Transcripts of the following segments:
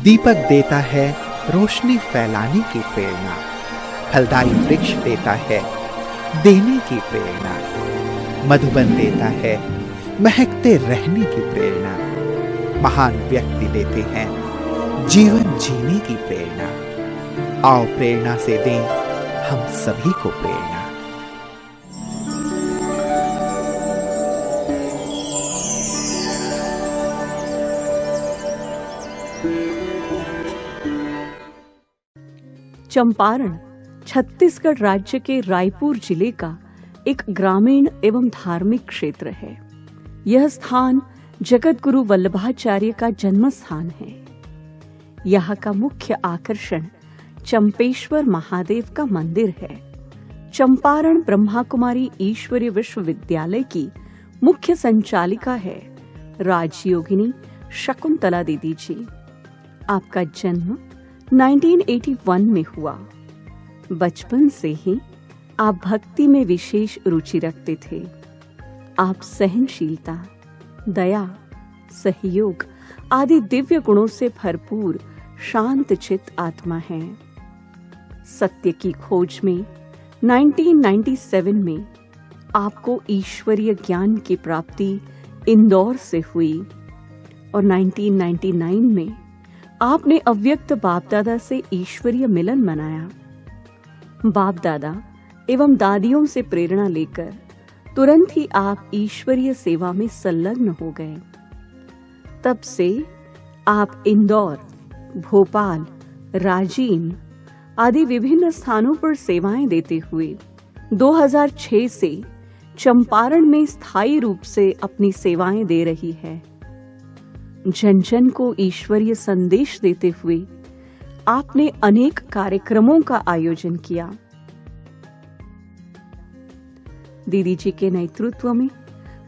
दीपक देता है रोशनी फैलाने की प्रेरणा, फलदायी वृक्ष देता है देने की प्रेरणा, मधुबन देता है महकते रहने की प्रेरणा, महान व्यक्ति देते हैं जीवन जीने की प्रेरणा। आओ प्रेरणा से दें हम सभी को प्रेरणा। चंपारण छत्तीसगढ़ राज्य के रायपुर जिले का एक ग्रामीण एवं धार्मिक क्षेत्र है। यह स्थान जगत गुरु वल्लभाचार्य का जन्म स्थान है। यहाँ का मुख्य आकर्षण चंपेश्वर महादेव का मंदिर है। चंपारण ब्रह्मा कुमारी ईश्वरीय विश्वविद्यालय की मुख्य संचालिका है राजयोगिनी शकुंतला दीदी जी। आपका जन्म 1981 में हुआ। बचपन से ही आप भक्ति में विशेष रुचि रखते थे। आप सहनशीलता, दया, सहयोग आदि दिव्य गुणों से भरपूर शांत चित्त आत्मा हैं। सत्य की खोज में 1997 में आपको ईश्वरीय ज्ञान की प्राप्ति इंदौर से हुई और 1999 में आपने अव्यक्त बाप दादा से ईश्वरीय मिलन मनाया। बाप दादा एवं दादियों से प्रेरणा लेकर तुरंत ही आप ईश्वरीय सेवा में संलग्न हो गए। तब से आप इंदौर, भोपाल, राजीन आदि विभिन्न स्थानों पर सेवाएं देते हुए 2006 से चंपारण में स्थायी रूप से अपनी सेवाएं दे रही है। जन जन को ईश्वरीय संदेश देते हुए आपने अनेक कार्यक्रमों का आयोजन किया। दीदी जी के नेतृत्व में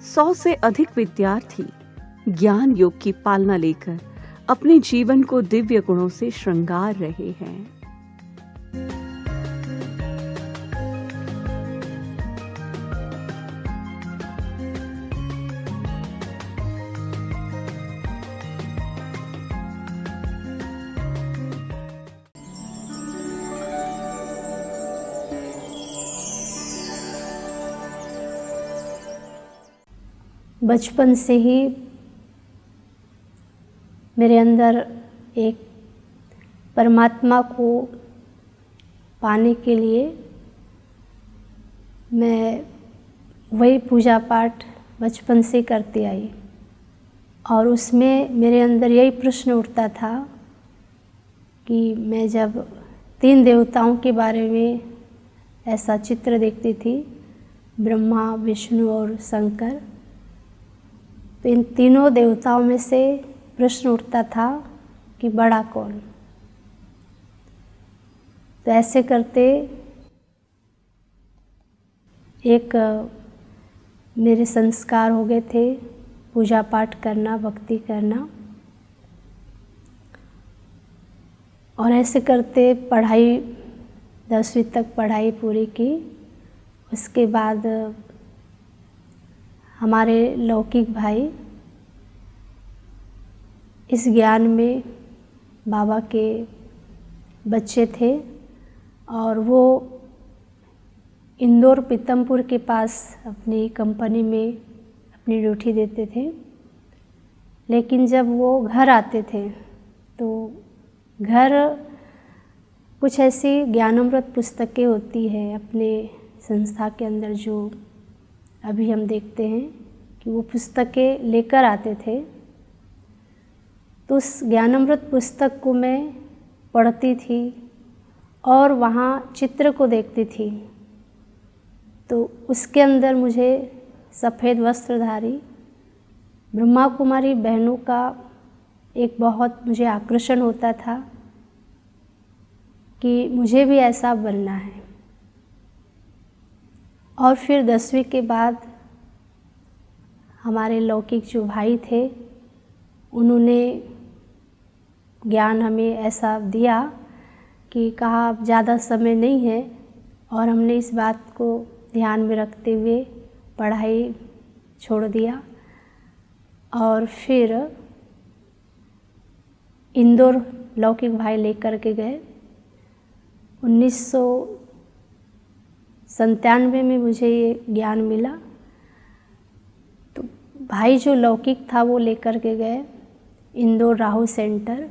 100 से अधिक विद्यार्थी ज्ञान योग की पालना लेकर अपने जीवन को दिव्य गुणों से श्रृंगार रहे हैं। बचपन से ही मेरे अंदर एक परमात्मा को पाने के लिए मैं वही पूजा पाठ बचपन से करती आई और उसमें मेरे अंदर यही प्रश्न उठता था कि मैं जब 3 देवताओं के बारे में ऐसा चित्र देखती थी, ब्रह्मा, विष्णु और शंकर, तो इन तीनों देवताओं में से प्रश्न उठता था कि बड़ा कौन। तो ऐसे करते एक मेरे संस्कार हो गए थे पूजा पाठ करना, भक्ति करना, और ऐसे करते पढ़ाई 10वीं तक पढ़ाई पूरी की। उसके बाद हमारे लौकिक भाई इस ज्ञान में बाबा के बच्चे थे और वो इंदौर पीतमपुर के पास अपनी कंपनी में अपनी ड्यूटी देते थे। लेकिन जब वो घर आते थे तो घर कुछ ऐसी ज्ञानामृत पुस्तकें होती है अपने संस्था के अंदर, जो अभी हम देखते हैं कि वो पुस्तकें लेकर आते थे। तो उस ज्ञानामृत पुस्तक को मैं पढ़ती थी और वहाँ चित्र को देखती थी। तो उसके अंदर मुझे सफ़ेद वस्त्रधारी ब्रह्मा कुमारी बहनों का एक बहुत मुझे आकर्षण होता था कि मुझे भी ऐसा बनना है। और फिर 10वीं के बाद हमारे लौकिक जो भाई थे उन्होंने ज्ञान हमें ऐसा दिया कि कहा अब ज़्यादा समय नहीं है, और हमने इस बात को ध्यान में रखते हुए पढ़ाई छोड़ दिया और फिर इंदौर लौकिक भाई लेकर के गए। 1997 में मुझे ये ज्ञान मिला। तो भाई जो लौकिक था वो लेकर के गए इंदौर राहु सेंटर।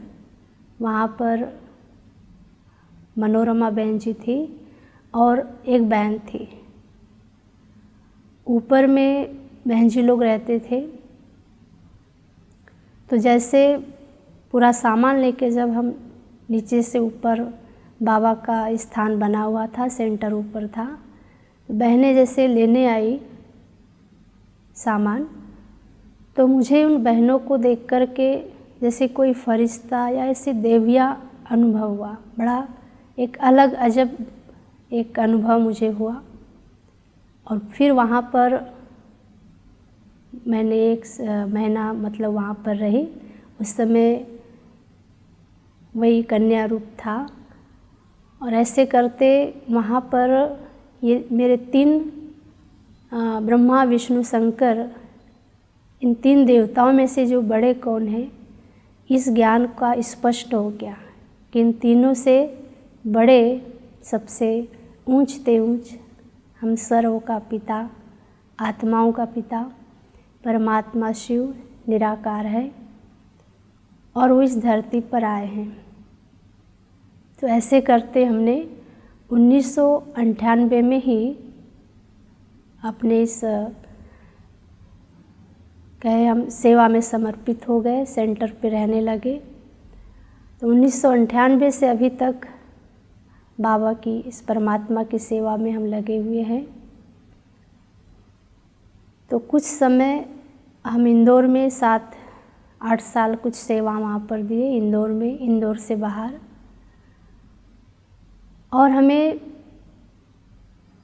वहाँ पर मनोरमा बहन जी थी और एक बहन थी। ऊपर में बहन जी लोग रहते थे। तो जैसे पूरा सामान लेके जब हम नीचे से ऊपर बाबा का स्थान बना हुआ था, सेंटर ऊपर था, तो बहनें जैसे लेने आई सामान, तो मुझे उन बहनों को देख कर के जैसे कोई फरिश्ता या ऐसी देविया अनुभव हुआ। बड़ा एक अलग अजब एक अनुभव मुझे हुआ। और फिर वहाँ पर मैंने 1 महीना मतलब वहाँ पर रही। उस समय वही कन्या रूप था। और ऐसे करते वहाँ पर ये मेरे 3 ब्रह्मा विष्णु शंकर, इन 3 देवताओं में से जो बड़े कौन हैं, इस ज्ञान का स्पष्ट हो गया कि इन तीनों से बड़े, सबसे ऊंचते ऊंच हम सर्व का पिता, आत्माओं का पिता परमात्मा शिव निराकार है और वो इस धरती पर आए हैं। तो ऐसे करते हमने 1998 में ही अपने इस कहे हम सेवा में समर्पित हो गए, सेंटर पे रहने लगे। तो 1998 से अभी तक बाबा की, इस परमात्मा की सेवा में हम लगे हुए हैं। तो कुछ समय हम इंदौर में 7-8 साल कुछ सेवा वहाँ पर दिए, इंदौर में, इंदौर से बाहर। और हमें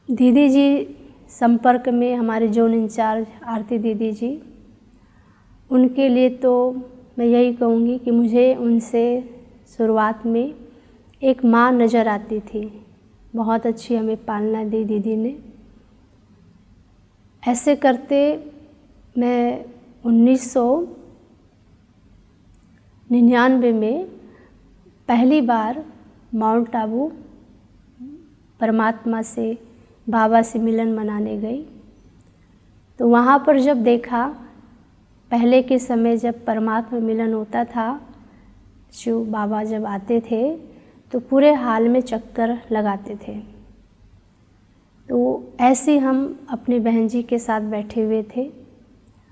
दीदी जी संपर्क में, हमारे जोन इंचार्ज आरती दीदी जी, उनके लिए तो मैं यही कहूँगी कि मुझे उनसे शुरुआत में एक माँ नज़र आती थी। बहुत अच्छी हमें पालना दी दीदी ने। ऐसे करते मैं 1999 में पहली बार माउंट आबू परमात्मा से, बाबा से मिलन मनाने गई। तो वहाँ पर जब देखा, पहले के समय जब परमात्मा मिलन होता था, जो बाबा जब आते थे तो पूरे हाल में चक्कर लगाते थे। तो ऐसे हम अपनी बहन जी के साथ बैठे हुए थे।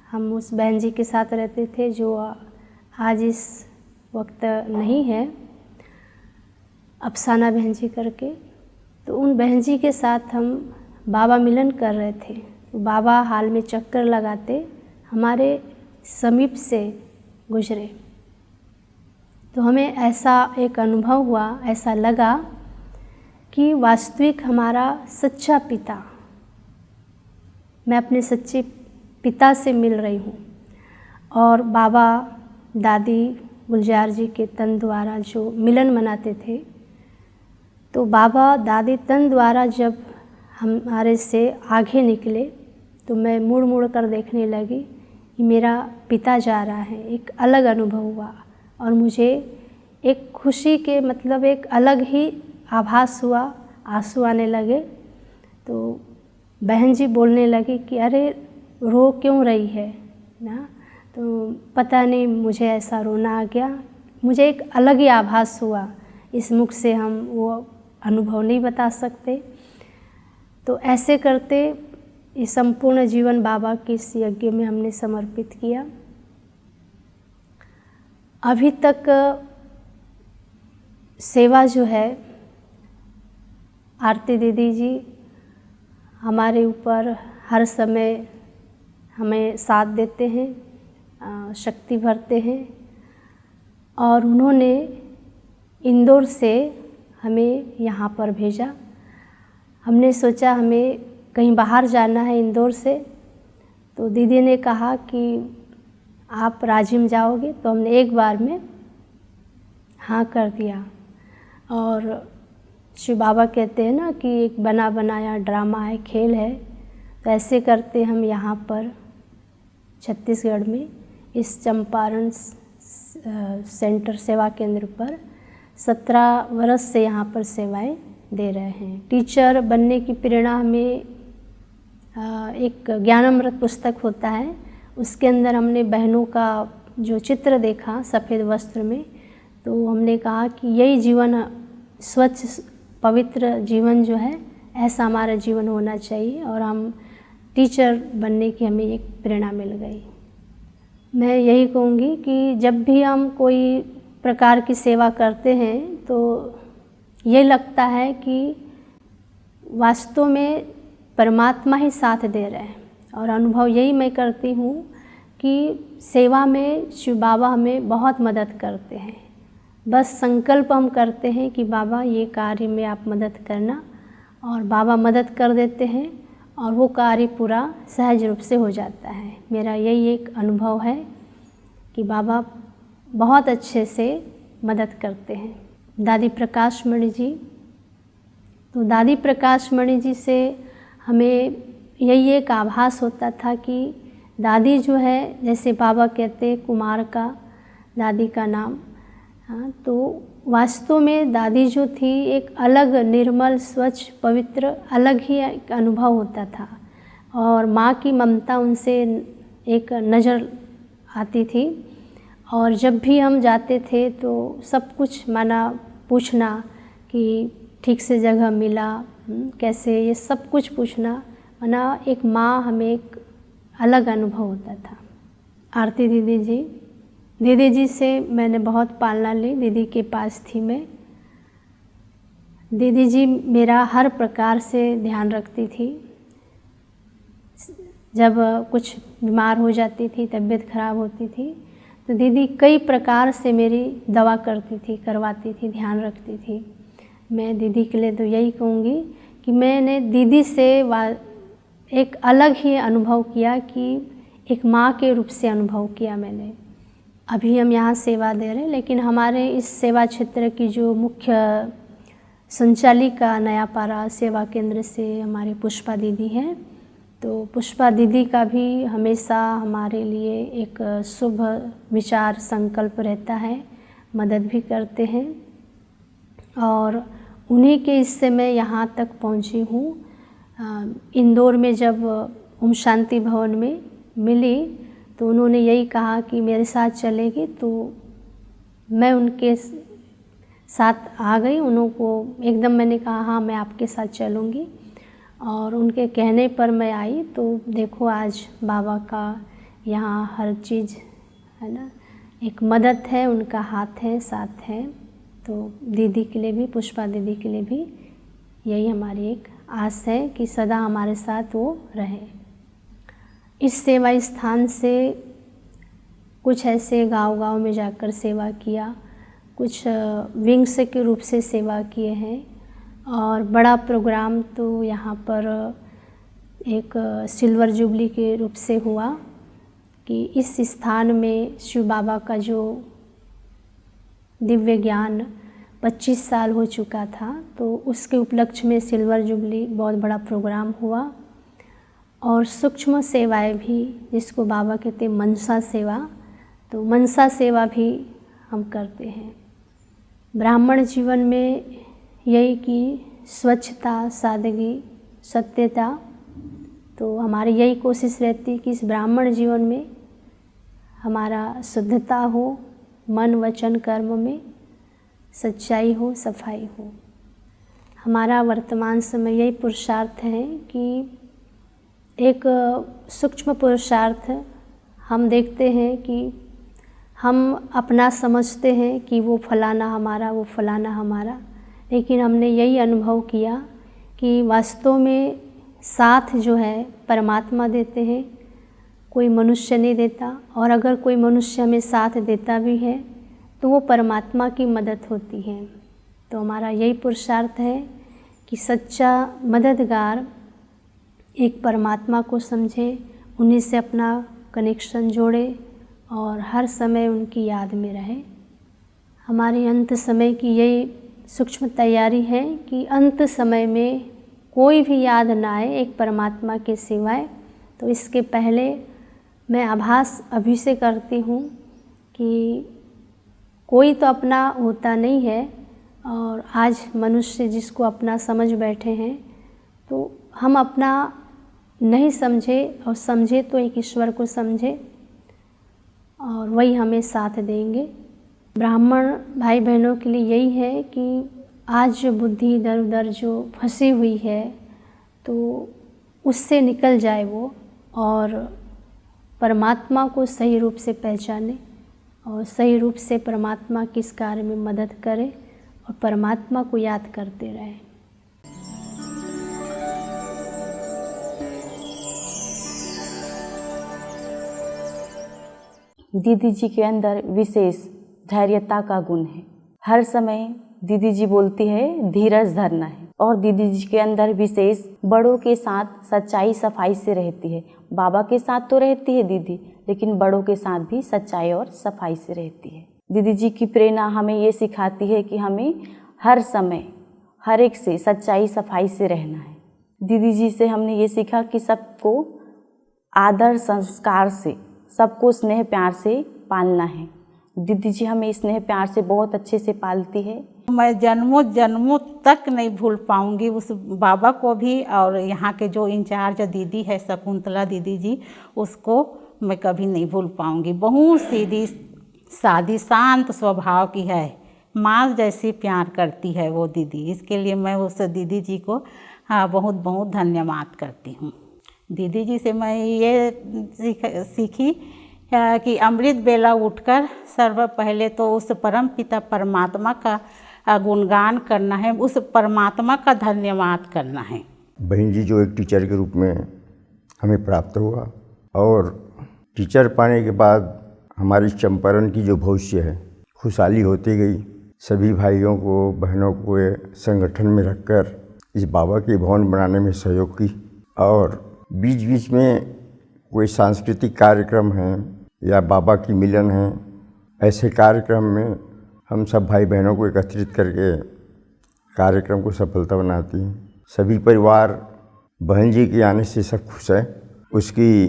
हम उस बहन जी के साथ रहते थे जो आज इस वक्त नहीं है, अफसाना बहन जी करके। तो उन बहन जी के साथ हम बाबा मिलन कर रहे थे। तो बाबा हाल में चक्कर लगाते हमारे समीप से गुजरे। तो हमें ऐसा एक अनुभव हुआ, ऐसा लगा कि वास्तविक हमारा सच्चा पिता, मैं अपने सच्चे पिता से मिल रही हूँ। और बाबा दादी गुलजार जी के तन द्वारा जो मिलन मनाते थे, तो बाबा दादी तन द्वारा जब हमारे से आगे निकले तो मैं मुड़ मुड़ कर देखने लगी कि मेरा पिता जा रहा है। एक अलग अनुभव हुआ और मुझे एक खुशी के मतलब एक अलग ही आभास हुआ, आंसू आने लगे। तो बहन जी बोलने लगी कि अरे रो क्यों रही है ना। तो पता नहीं मुझे ऐसा रोना आ गया, मुझे एक अलग ही आभास हुआ। इस मुख से हम वो अनुभव नहीं बता सकते। तो ऐसे करते ये संपूर्ण जीवन बाबा के इस यज्ञ में हमने समर्पित किया। अभी तक सेवा जो है, आरती दीदी जी हमारे ऊपर हर समय हमें साथ देते हैं, शक्ति भरते हैं। और उन्होंने इंदौर से हमें यहाँ पर भेजा। हमने सोचा हमें कहीं बाहर जाना है इंदौर से, तो दीदी ने कहा कि आप राजिम जाओगे, तो हमने एक बार में हाँ कर दिया। और शिव बाबा कहते हैं ना कि एक बना बनाया ड्रामा है, खेल है। तो ऐसे करते हम यहाँ पर छत्तीसगढ़ में इस चंपारण सेंटर सेवा केंद्र पर 17 वर्ष से यहाँ पर सेवाएं दे रहे हैं। टीचर बनने की प्रेरणा हमें एक ज्ञानामृत पुस्तक होता है, उसके अंदर हमने बहनों का जो चित्र देखा सफ़ेद वस्त्र में, तो हमने कहा कि यही जीवन, स्वच्छ पवित्र जीवन जो है, ऐसा हमारा जीवन होना चाहिए, और हम टीचर बनने की हमें एक प्रेरणा मिल गई। मैं यही कहूँगी कि जब भी हम कोई प्रकार की सेवा करते हैं तो ये लगता है कि वास्तव में परमात्मा ही साथ दे रहे हैं, और अनुभव यही मैं करती हूँ कि सेवा में शिव बाबा हमें बहुत मदद करते हैं। बस संकल्प हम करते हैं कि बाबा ये कार्य में आप मदद करना, और बाबा मदद कर देते हैं और वो कार्य पूरा सहज रूप से हो जाता है। मेरा यही एक अनुभव है कि बाबा बहुत अच्छे से मदद करते हैं। दादी प्रकाशमणि जी, तो दादी प्रकाशमणि जी से हमें यही एक आभास होता था कि दादी जो है, जैसे बाबा कहते कुमार का दादी का नाम, हाँ, तो वास्तव में दादी जो थी एक अलग निर्मल स्वच्छ पवित्र अलग ही एक अनुभव होता था, और माँ की ममता उनसे एक नज़र आती थी। और जब भी हम जाते थे तो सब कुछ माना पूछना कि ठीक से जगह मिला कैसे, ये सब कुछ पूछना, माना एक माँ हमें एक अलग अनुभव होता था। आरती दीदी जी से मैंने बहुत पालना ली, दीदी के पास थी मैं। दीदी जी मेरा हर प्रकार से ध्यान रखती थी। जब कुछ बीमार हो जाती थी, तबीयत खराब होती थी, तो दीदी कई प्रकार से मेरी दवा करती थी, करवाती थी, ध्यान रखती थी। मैं दीदी के लिए तो यही कहूँगी कि मैंने दीदी से एक अलग ही अनुभव किया, कि एक माँ के रूप से अनुभव किया मैंने। अभी हम यहाँ सेवा दे रहे हैं, लेकिन हमारे इस सेवा क्षेत्र की जो मुख्य संचालिका नयापारा सेवा केंद्र से हमारी पुष्पा दीदी हैं, तो पुष्पा दीदी का भी हमेशा हमारे लिए एक शुभ विचार संकल्प रहता है, मदद भी करते हैं, और उन्हीं के इससे मैं यहाँ तक पहुँची हूँ। इंदौर में जब ओम शांति भवन में मिली तो उन्होंने यही कहा कि मेरे साथ चलेगी, तो मैं उनके साथ आ गई। उनको एकदम मैंने कहा हाँ मैं आपके साथ चलूँगी, और उनके कहने पर मैं आई। तो देखो आज बाबा का यहाँ हर चीज़ है ना, एक मदद है, उनका हाथ है, साथ है। तो दीदी के लिए भी, पुष्पा दीदी के लिए भी यही हमारी एक आस है कि सदा हमारे साथ वो रहे। इस सेवा स्थान से कुछ ऐसे गांव-गांव में जाकर सेवा किया, कुछ विंग्स के रूप से सेवा किए हैं, और बड़ा प्रोग्राम तो यहाँ पर एक सिल्वर जुबली के रूप से हुआ कि इस स्थान में शिव बाबा का जो दिव्य ज्ञान 25 साल हो चुका था, तो उसके उपलक्ष्य में सिल्वर जुबली बहुत बड़ा प्रोग्राम हुआ। और सूक्ष्म सेवाएं भी, जिसको बाबा कहते हैं मनसा सेवा, तो मनसा सेवा भी हम करते हैं। ब्राह्मण जीवन में यही कि स्वच्छता, सादगी, सत्यता, तो हमारी यही कोशिश रहती है कि इस ब्राह्मण जीवन में हमारा शुद्धता हो, मन वचन कर्म में सच्चाई हो, सफाई हो। हमारा वर्तमान समय यही पुरुषार्थ है कि एक सूक्ष्म पुरुषार्थ हम देखते हैं कि हम अपना समझते हैं कि वो फलाना हमारा, वो फलाना हमारा, लेकिन हमने यही अनुभव किया कि वास्तव में साथ जो है परमात्मा देते हैं, कोई मनुष्य नहीं देता। और अगर कोई मनुष्य हमें साथ देता भी है तो वो परमात्मा की मदद होती है। तो हमारा यही पुरुषार्थ है कि सच्चा मददगार एक परमात्मा को समझे, उन्हीं से अपना कनेक्शन जोड़े और हर समय उनकी याद में रहे। हमारी अंत समय की यही सूक्ष्म तैयारी है कि अंत समय में कोई भी याद ना आए एक परमात्मा के सिवाय। तो इसके पहले मैं आभास अभी से करती हूँ कि कोई तो अपना होता नहीं है, और आज मनुष्य जिसको अपना समझ बैठे हैं, तो हम अपना नहीं समझे और समझे तो एक ईश्वर को समझे और वही हमें साथ देंगे। ब्राह्मण भाई बहनों के लिए यही है कि आज जो बुद्धि इधर उधर जो फंसी हुई है तो उससे निकल जाए वो, और परमात्मा को सही रूप से पहचाने और सही रूप से परमात्मा किस कार्य में मदद करे और परमात्मा को याद करते रहें। दीदी जी के अंदर विशेष धैर्यता का गुण है। हर समय दीदी जी बोलती है धीरज धरना है, और दीदी जी के अंदर विशेष बड़ों के साथ सच्चाई सफाई से रहती है। बाबा के साथ तो रहती है दीदी, लेकिन बड़ों के साथ भी सच्चाई और सफाई से रहती है। दीदी जी की प्रेरणा हमें ये सिखाती है कि हमें हर समय हर एक से सच्चाई सफाई से रहना है। दीदी जी से हमने ये सीखा कि सबको आदर संस्कार से, सबको स्नेह प्यार से पालना है। दीदी जी हमें स्नेह प्यार से बहुत अच्छे से पालती है। मैं जन्मों जन्मों तक नहीं भूल पाऊंगी उस बाबा को भी, और यहाँ के जो इंचार्ज दीदी है शकुंतला दीदी जी, उसको मैं कभी नहीं भूल पाऊंगी। बहुत सीधी सादी शांत स्वभाव की है, माँ जैसी प्यार करती है वो दीदी। इसके लिए मैं उस दीदी जी को बहुत बहुत धन्यवाद करती हूँ। दीदी जी से मैं ये सीखी कि अमृत बेला उठकर सर्व पहले तो उस परम पिता परमात्मा का गुणगान करना है, उस परमात्मा का धन्यवाद करना है। बहन जी जो एक टीचर के रूप में हमें प्राप्त हुआ, और टीचर पाने के बाद हमारी चंपारण की जो भविष्य है खुशहाली होती गई। सभी भाइयों को बहनों को संगठन में रखकर इस बाबा के भवन बनाने में सहयोग की, और बीच बीच में कोई सांस्कृतिक कार्यक्रम है या बाबा की मिलन है, ऐसे कार्यक्रम में हम सब भाई बहनों को एकत्रित करके कार्यक्रम को सफलता बनाती हैं। सभी परिवार बहन जी के आने से सब खुश है। उसकी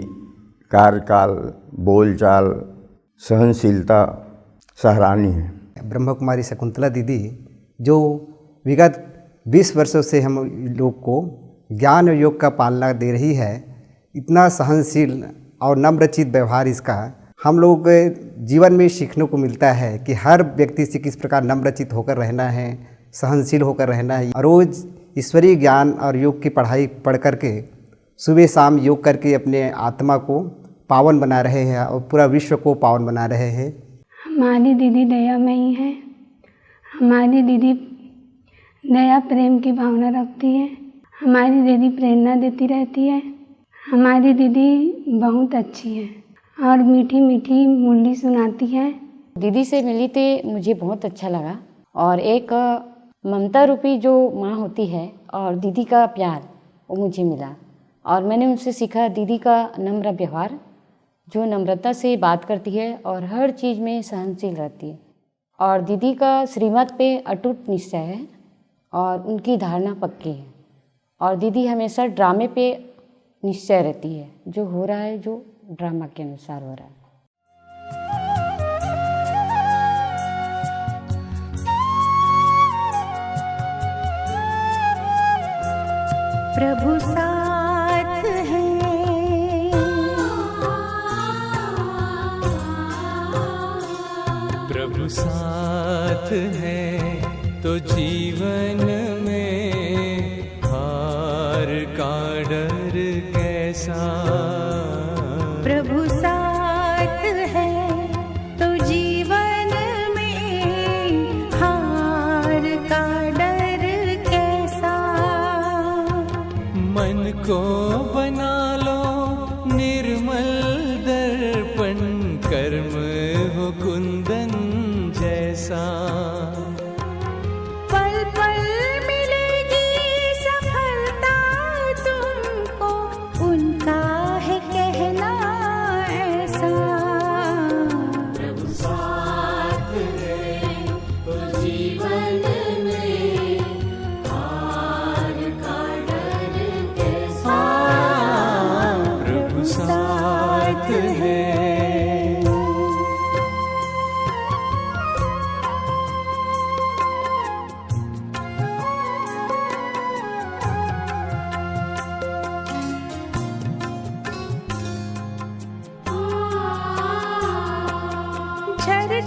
कार्यकाल, बोलचाल, सहनशीलता सराहनीय है। ब्रह्म कुमारी शकुंतला दीदी जो विगत 20 वर्षों से हम लोग को ज्ञान और योग का पालना दे रही है, इतना सहनशील और नम्रचित व्यवहार इसका हम लोग जीवन में सीखने को मिलता है कि हर व्यक्ति से किस प्रकार नम्रचित होकर रहना है, सहनशील होकर रहना है। रोज़ ईश्वरीय ज्ञान और योग की पढ़ाई पढ़ करके सुबह शाम योग करके अपने आत्मा को पावन बना रहे हैं और पूरा विश्व को पावन बना रहे हैं। हमारी दीदी दयामयी है। हमारी दीदी दया प्रेम की भावना रखती है। हमारी दीदी प्रेरणा देती रहती है। हमारी दीदी बहुत अच्छी है और मीठी मीठी मुरली सुनाती है। दीदी से मिली तो मुझे बहुत अच्छा लगा, और एक ममता रूपी जो माँ होती है और दीदी का प्यार वो मुझे मिला, और मैंने उनसे सीखा दीदी का नम्र व्यवहार, जो नम्रता से बात करती है और हर चीज़ में सहनशील रहती है। और दीदी का श्रीमत पे अटूट निश्चय है और उनकी धारणा पक्की है। और दीदी हमेशा ड्रामे पे निश्चय रहती है, जो हो रहा है जो ड्रामा के अनुसार हो रहा है। प्रभु साथ है, प्रभु साथ है तो जीवन में हार का डर कैसा। प्रभु साथ है तो जीवन में हार का डर कैसा। मन को बना लो निर्मल दर्पण, कर्म हो कुंदन जैसा। पल पल मिलेगी सफलता तुमको, उनका है कहना ऐसा। प्रभु साथ है तो जीवन में हार का डर कैसा।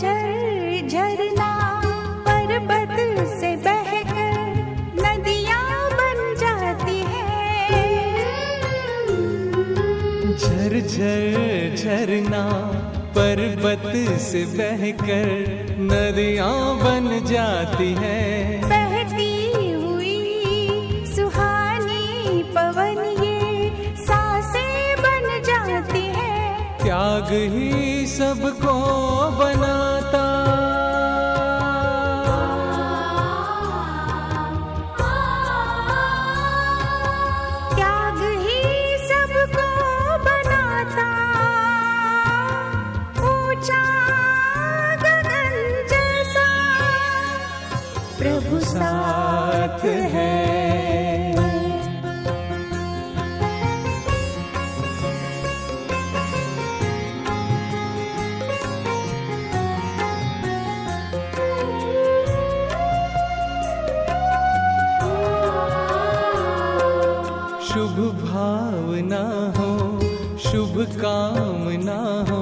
झर झरना पर्वत से बहकर नदियाँ बन जाती है। झर झर झरना पर्वत से बहकर नदियाँ बन जाती है। बहती हुई सुहानी पवन ये सांसें बन जाती है। त्याग ही सबको बनाता, त्याग ही सबको बनाता, ऊंचा गगन जैसा प्रभु साथ है। शुभ भावना हो, शुभ कामना हो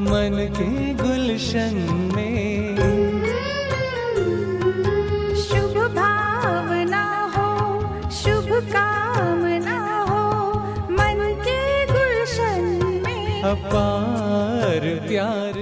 मन के गुलशन में। शुभ भावना हो, शुभ कामना हो मन के गुलशन में। अपार प्यार